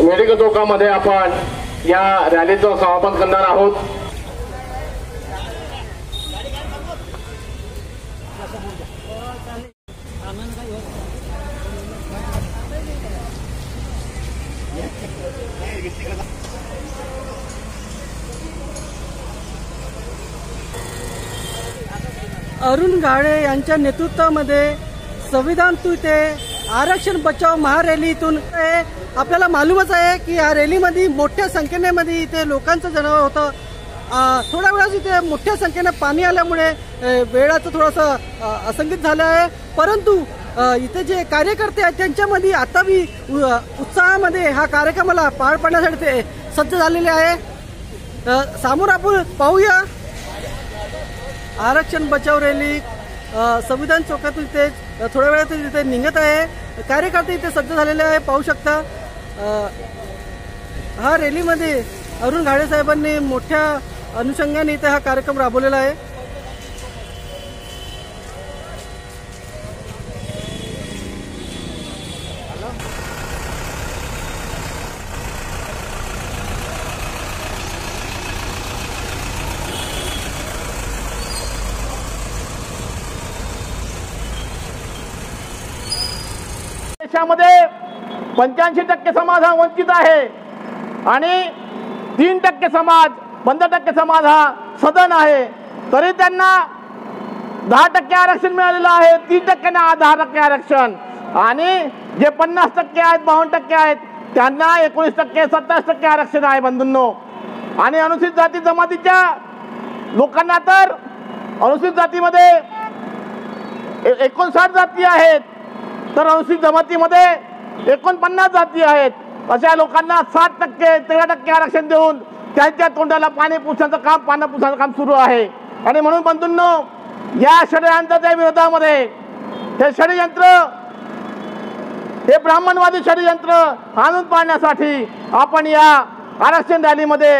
Medical चौकामध्ये आपण या रॅलीचं समापन करणार आहोत। अरुण गाढे यांच्या नेतृत्वामध्ये संविधान तू ते आरक्षण बचाव महारॅलीतून आपल्याला मालूमच आहे की या रॅलीमध्ये मोठ्या संख्येने मध्ये इथे लोकांचं जनावर होतं। थोड्या वेळात इथे मोठ्या संख्येने पाणी आल्यामुळे वेळाचं थोडंसं असंगीत झालं आहे, परंतु इथे जे कार्यकर्ते आहेत त्यांच्यामध्ये आता बी उत्साहामध्ये हा कार्यक्रमाला पार पाडण्यासाठी ते सज्ज झालेले आहे। समोर आपण पाहूया आरक्षण बचाव रॅली संविधान चौकातून इथे थोड्या वेळात इथे निघत आहे। कार्यकर्ते इथे सज्ज झालेले आहे, पाहू शकता। हा रॅलीमध्ये अरुण गाढे साहेबांनी मोठ्या अनुषंगाने इथे हा कार्यक्रम राबवलेला आहे। देशामध्ये 85% समाज हा वंचित आहे आणि 3% समाज 15% समाज हा सदन आहे, तरी त्यांना 10% आरक्षण मिळालेलं आहे। 3% 10% आरक्षण आणि जे 50% आहेत 52% आहेत त्यांना 19% 27% आरक्षण आहे बंधूंनो। आणि अनुसूचित जाती जमातीच्या लोकांना तर अनुसूचित जातीमध्ये 59 जाती आहेत, तर अनुसूचित जमातीमध्ये 49 जाती आहेत। अशा लोकांना 7% 13% आरक्षण देऊन त्यांच्या तोंडाला पाणी पुसण्याचं काम पानं पुसण्याचं काम सुरू आहे। आणि म्हणून बंधूंनो, या षडयंत्राच्या विरोधामध्ये हे षडयंत्र हे ब्राह्मणवादी षडयंत्र हाणून पाडण्यासाठी आपण या आरक्षण रॅलीमध्ये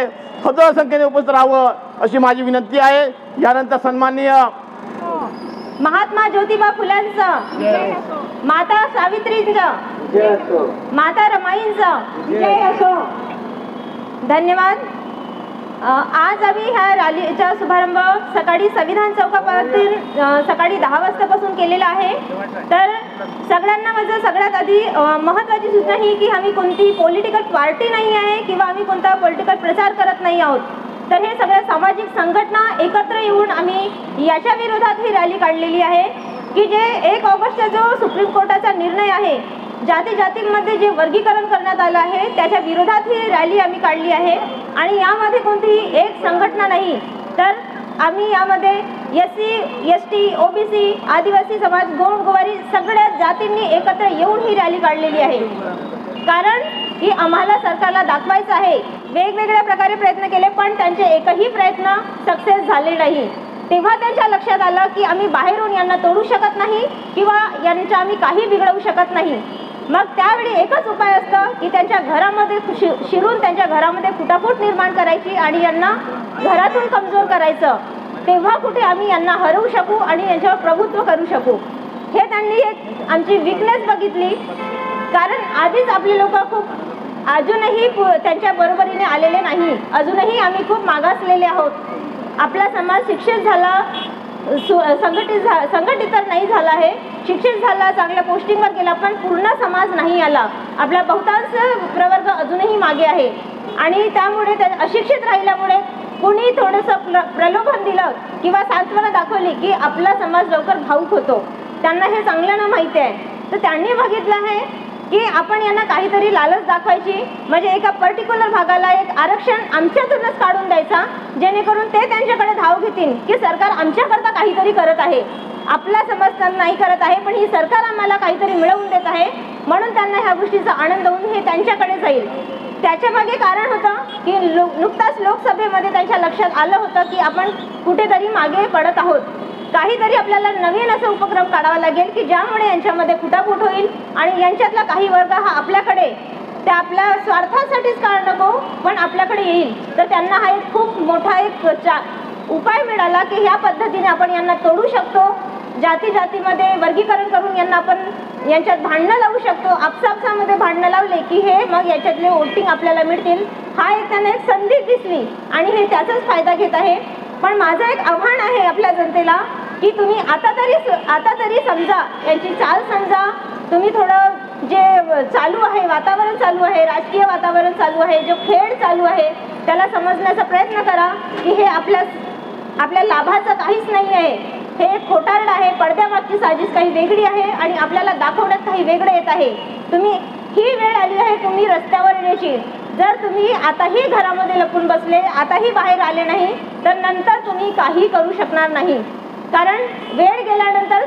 हजारो संख्येने उपस्थित राहावं अशी माझी विनंती आहे। यानंतर सन्माननीय महात्मा ज्योतिबा फुल्यांचं, माता सावित्रींचं, माता रमाईंचं धन्यवाद। आज आम्ही ह्या रॅलीचा शुभारंभ सकाळी संविधान चौकापासून सकाळी 10 वाजतापासून केलेला आहे। तर सगळ्यांना माझं सगळ्यात आधी महत्त्वाची सूचना ही की आम्ही कोणतीही पॉलिटिकल पार्टी नाही आहे किंवा आम्ही कोणता पॉलिटिकल प्रचार करत नाही आहोत। तर हे सगळ्या सामाजिक संघटना एकत्र येऊन आम्ही याच्या विरोधात ही रॅली काढलेली आहे की जे 1 ऑगस्टचा जो सुप्रीम कोर्टाचा निर्णय आहे, जातींमध्ये जे वर्गीकरण करण्यात आलं आहे त्याच्या विरोधात ही रॅली आम्ही काढली आहे। आणि यामध्ये कोणतीही एक संघटना नाही, तर आम्ही यामध्ये SC ST OBC आदिवासी समाज गोंडगोवारी सगळ्या जातींनी एकत्र येऊन ही रॅली काढलेली आहे। कारण की आम्हाला सरकारला दाखवायचं आहे, वेगवेगळ्या प्रकारे प्रयत्न केले पण त्यांचे एकही प्रयत्न सक्सेस झाले नाही। तेव्हा त्यांच्या लक्षात आलं की आम्ही बाहेरून यांना तोडू शकत नाही किंवा यांच्या आम्ही काही बिघडवू शकत नाही। मग त्यावेळी एकच उपाय असतं की त्यांच्या घरामध्ये शिरून त्यांच्या घरामध्ये फुटाफूट निर्माण करायची आणि यांना घरातून कमजोर करायचं। तेव्हा कुठे आम्ही यांना हरवू शकू आणि यांच्यावर प्रभुत्व करू शकू। हे त्यांनी एक आमची विकनेस बघितली, कारण आधीच आपले लोक खूप अजूनही त्यांच्या बरोबरीने आलेले नाही, अजूनही आम्ही खूप मागासलेले आहोत। आपला समाज शिक्षित झाला, संघटित तर नाही झाला आहे, शिक्षित झाला, चांगल्या पोस्टिंगवर गेला, पण पूर्ण समाज नाही आला। आपला बहुतांश प्रवर्ग अजूनही मागे आहे आणि त्यामुळे अशिक्षित राहिल्यामुळे कुणी थोडंसं प्रलोभन दिलं किंवा सांत्वना दाखवली की आपला समाज लवकर भावुक होतो, त्यांना हे चांगल्यानं माहिती आहे। तर त्यांनी बघितलं आहे की आपण यांना काहीतरी लालच दाखवायची, म्हणजे एका पर्टिक्युलर भागाला एक आरक्षण आमच्यातूनच काढून द्यायचा, जेणेकरून ते त्यांच्याकडे धाव घेतील की सरकार आमच्याकरता काहीतरी करत आहे, आपला समाज नाही करत आहे, पण ही सरकार आम्हाला काहीतरी मिळवून देत आहे, म्हणून त्यांना ह्या गोष्टीचा आनंद होऊन हे त्यांच्याकडे जाईल। त्याच्या मागे कारण होतं की नुकताच लोकसभेमध्ये त्यांच्या लक्षात आलं होतं की आपण कुठेतरी मागे पडत आहोत, काहीतरी आपल्याला नवीन असं उपक्रम काढावा लागेल की ज्यामुळे यांच्यामध्ये फुटाफूट होईल आणि यांच्यातला काही वर्ग हा आपल्याकडे ते आपल्या स्वार्थासाठीच काळ नको पण आपल्याकडे येईल। तर त्यांना हा एक खूप मोठा एक उपाय मिळाला की ह्या पद्धतीने आपण यांना तोडू शकतो, जाती जातीमध्ये वर्गीकरण करून यांना आपण यांच्यात भांडणं लावू शकतो. आपसामध्ये भांडणं लावले की हे मग याच्यातले वोटिंग आपल्याला मिळतील, हा एक त्यांना एक संधी दिसली आणि हे त्याचाच फायदा घेत आहे. पण माझं एक आव्हान आहे आपल्या जनतेला की तुम्ही आता तरी समजा, यांची चाल समजा. तुम्ही थोडं जे चालू आहे, वातावरण चालू आहे, राजकीय वातावरण चालू आहे, जो खेळ चालू आहे त्याला समजण्याचा प्रयत्न करा की हे आपल्या लाभाचं काहीच नाही आहे. हे एक खोटारड आहे, पडद्यामागची साजिश काही वेगळी आहे आणि आपल्याला दाखवण्यात काही वेगळं येत आहे. ही वेळ आली आहे तुम्ही रस्त्यावर येण्याची. जर तुम्ही आताही घरामध्ये लपून बसले, आताही बाहेर आले नाही, तर नंतर तुम्ही काही करू शकणार नाही. कारण वेळ गेल्यानंतर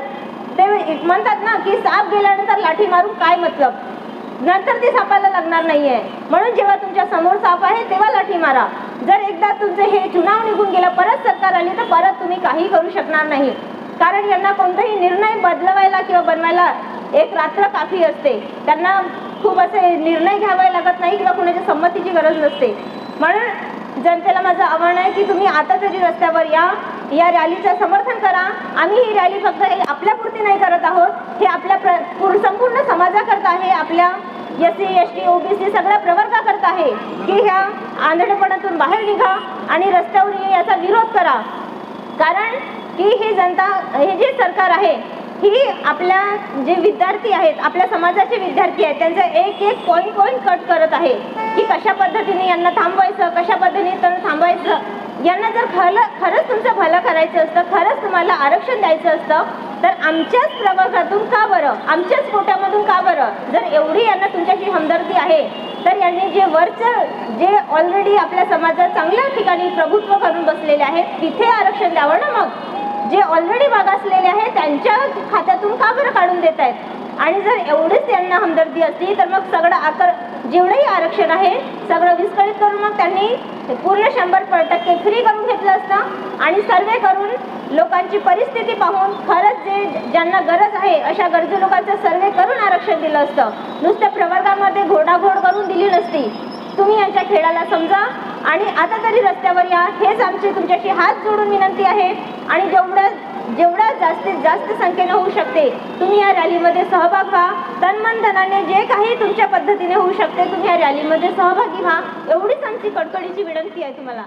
ते म्हणतात ना की साप गेल्यानंतर लाठी मारून काय मतलब, नंतर ती सापाला लागणार नाहीये. म्हणून जेव्हा तुमच्या समोर साप आहे तेव्हा लाठी मारा. जर एकदा तुमचं हे चुनाव निघून गेला, परत सरकार आली, तर परत तुम्ही काही करू शकणार नाही. कारण यांना कोणताही निर्णय बदलवायला किंवा बनवायला एक रात्र काफी असते. त्यांना खूप असे निर्णय घ्यावे लागत नाही किंवा कुणाच्या संमतीची गरज नसते. म्हणून जनतेला माझं आव्हान आहे की तुम्ही आता तरी रस्त्यावर या रॅलीचं समर्थन करा. आम्ही ही रॅली फक्त आपल्यापुरती नाही करत आहोत, हे आपल्या संपूर्ण समाजाकरता आहे, आपल्या SC ST OBC सगळ्या प्रवर्गाकरता आहे की ह्या आंधळेपणातून बाहेर निघा आणि रस्त्यावर याचा विरोध करा. कारण की ही जनता, हे जे सरकार आहे, ही आपल्या जे विद्यार्थी आहेत, आपल्या समाजाचे विद्यार्थी आहेत, त्यांचा एक एक पॉईंट कट करत आहे की कशा पद्धतीने यांना थांबवायचं, कशा पद्धतीने त्यांना थांबवायचं. यांना जर खरंच तुमचं भलं करायचं असतं, खरंच तुम्हाला आरक्षण द्यायचं असतं, तर आमच्याच प्रवर्गातून का बरं, आमच्याच कोट्यामधून का बरं. जर एवढी यांना तुमच्याशी हमदर्दी आहे तर यांनी जे ऑलरेडी आपल्या समाजात चांगल्या ठिकाणी प्रभुत्व करून बसलेले आहेत तिथे आरक्षण द्यावं ना. मग जे ऑलरेडी मागासलेले आहेत त्यांच्या खात्यातून का बरं काढून देत आहेत. आणि जर एवढीच त्यांना हमदर्दी असती तर मग सगळं जेवढंही आरक्षण आहे सगळं विस्कळीत करून मग त्यांनी पूर्ण 100% फ्री करून घेतलं असतं आणि सर्वे करून लोकांची परिस्थिती पाहून खरंच ज्यांना गरज आहे अशा गरजू लोकांचं सर्वे करून आरक्षण दिलं असतं. नुसत्या प्रवर्गामध्ये घोडाघोड करून दिली नसती. तुम्ही यांच्या खेळाला समजा आणि आता तरी रस्त्यावर या, हेच आमची तुमच्याशी हात जोडून विनंती आहे. आणि जेवढ्या जास्तीत जास्त संख्येने होऊ शकते तुम्ही या रॅलीमध्ये सहभाग व्हा. तन धनाने जे काही तुमच्या पद्धतीने होऊ शकते तुम्ही या रॅलीमध्ये सहभागी व्हा. एवढीच आमची कडकडीची विनंती आहे तुम्हाला.